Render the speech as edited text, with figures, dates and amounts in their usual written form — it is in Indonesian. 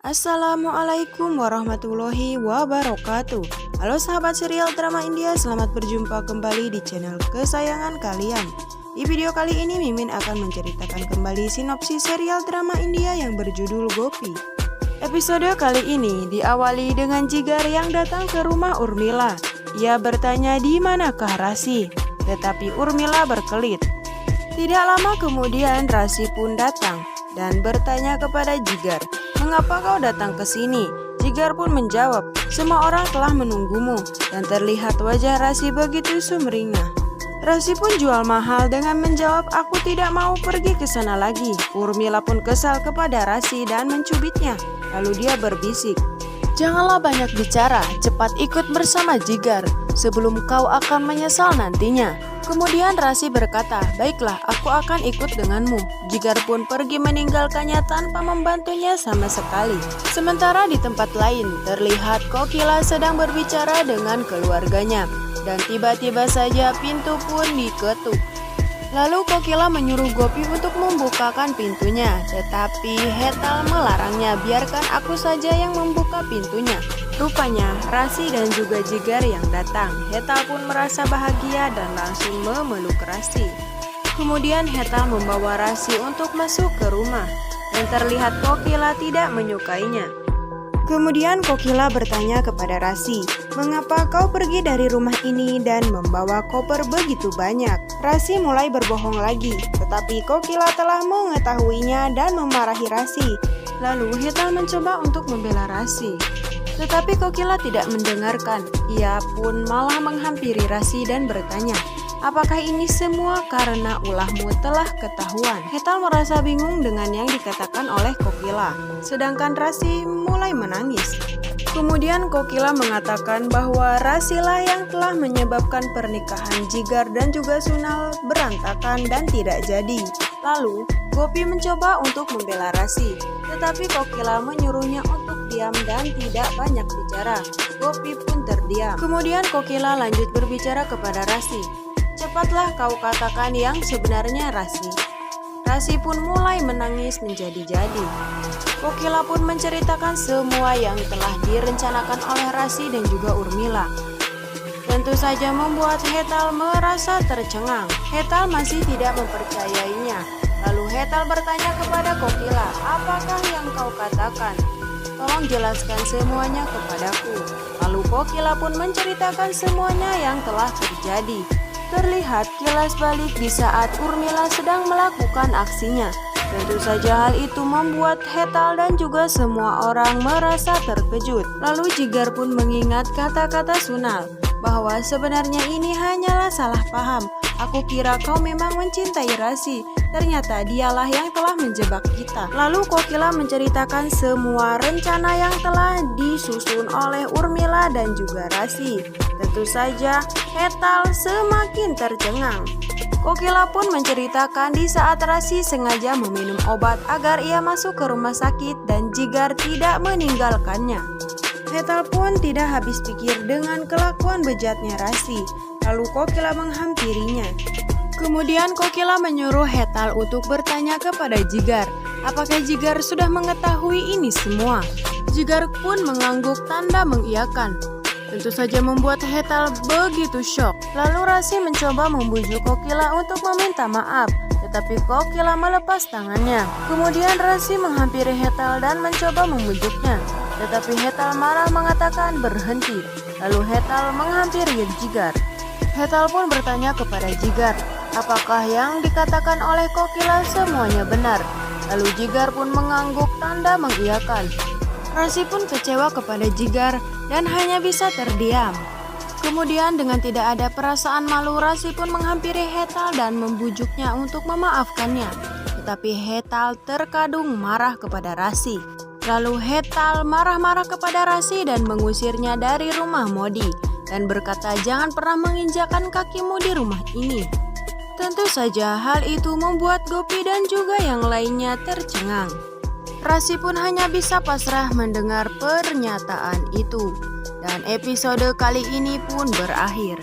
Assalamualaikum warahmatullahi wabarakatuh. Halo sahabat serial drama India, selamat berjumpa kembali di channel kesayangan kalian. Di video kali ini Mimin akan menceritakan kembali sinopsis serial drama India yang berjudul Gopi. Episode kali ini diawali dengan Jigar yang datang ke rumah Urmila. Ia bertanya di manakah Rasi, tetapi Urmila berkelit. Tidak lama kemudian Rasi pun datang dan bertanya kepada Jigar, "Mengapa kau datang ke sini?" Jigar pun menjawab, "Semua orang telah menunggumu," dan terlihat wajah Rasi begitu sumringah. Rasi pun jual mahal dengan menjawab, "Aku tidak mau pergi ke sana lagi." Urmila pun kesal kepada Rasi dan mencubitnya. Lalu dia berbisik, "Janganlah banyak bicara, cepat ikut bersama Jigar sebelum kau akan menyesal nantinya." Kemudian Rasi berkata, "Baiklah, aku akan ikut denganmu." Jigar pun pergi meninggalkannya tanpa membantunya sama sekali. Sementara di tempat lain, terlihat Kokila sedang berbicara dengan keluarganya. Dan tiba-tiba saja pintu pun diketuk. Lalu Kokila menyuruh Gopi untuk membukakan pintunya, tetapi Hetal melarangnya. "Biarkan aku saja yang membuka pintunya." Rupanya Rasi dan juga Jigar yang datang. Hetal pun merasa bahagia dan langsung memeluk Rasi. Kemudian Hetal membawa Rasi untuk masuk ke rumah, dan terlihat Kokila tidak menyukainya. Kemudian Kokila bertanya kepada Rasi, "Mengapa kau pergi dari rumah ini dan membawa koper begitu banyak?" Rasi mulai berbohong lagi, tetapi Kokila telah mengetahuinya dan memarahi Rasi. Lalu Hetal mencoba untuk membela Rasi, tetapi Kokila tidak mendengarkan. Ia pun malah menghampiri Rasi dan bertanya, "Apakah ini semua karena ulahmu telah ketahuan?" Hetal merasa bingung dengan yang dikatakan oleh Kokila, sedangkan Rasi mulai menangis. Kemudian Kokila mengatakan bahwa Rasilah yang telah menyebabkan pernikahan Jigar dan juga Sunal berantakan dan tidak jadi. Lalu Gopi mencoba untuk membela Rasi, tetapi Kokila menyuruhnya untuk diam dan tidak banyak bicara. Gopi pun terdiam. Kemudian Kokila lanjut berbicara kepada Rasi, "Cepatlah kau katakan yang sebenarnya, Rasi." Rasi pun mulai menangis menjadi-jadi. Kokila pun menceritakan semua yang telah direncanakan oleh Rasi dan juga Urmila. Tentu saja membuat Hetal merasa tercengang. Hetal masih tidak mempercayainya. Lalu Hetal bertanya kepada Kokila, "Apakah yang kau katakan? Tolong jelaskan semuanya kepadaku." Lalu Kokila pun menceritakan semuanya yang telah terjadi. Terlihat kilas balik di saat Urmila sedang melakukan aksinya. Tentu saja hal itu membuat Hetal dan juga semua orang merasa terkejut. Lalu Jigar pun mengingat kata-kata Sunal, bahwa sebenarnya ini hanyalah salah paham. "Aku kira kau memang mencintai Rasi, ternyata dialah yang telah menjebak kita." Lalu Kokila menceritakan semua rencana yang telah disusun oleh Urmila dan juga Rasi. Tentu saja Hetal semakin tercengang. Kokila pun menceritakan di saat Rasi sengaja meminum obat agar ia masuk ke rumah sakit dan Jigar tidak meninggalkannya. Hetal pun tidak habis pikir dengan kelakuan bejatnya Rasi. Lalu Kokila menghampirinya. Kemudian Kokila menyuruh Hetal untuk bertanya kepada Jigar, apakah Jigar sudah mengetahui ini semua. Jigar pun mengangguk tanda mengiyakan. Tentu saja membuat Hetal begitu syok. Lalu Rasi mencoba membujuk Kokila untuk meminta maaf, tetapi Kokila melepas tangannya. Kemudian Rasi menghampiri Hetal dan mencoba membujuknya, tetapi Hetal marah mengatakan berhenti. Lalu Hetal menghampiri Jigar. Hetal pun bertanya kepada Jigar, apakah yang dikatakan oleh Kokila semuanya benar. Lalu Jigar pun mengangguk tanda mengiyakan. Rasi pun kecewa kepada Jigar dan hanya bisa terdiam. Kemudian dengan tidak ada perasaan malu, Rasi pun menghampiri Hetal dan membujuknya untuk memaafkannya. Tetapi Hetal terkadung marah kepada Rasi. Lalu Hetal marah-marah kepada Rasi dan mengusirnya dari rumah Modi dan berkata, "Jangan pernah menginjakkan kakimu di rumah ini." Tentu saja hal itu membuat Gopi dan juga yang lainnya tercengang. Rasi pun hanya bisa pasrah mendengar pernyataan itu. Dan episode kali ini pun berakhir.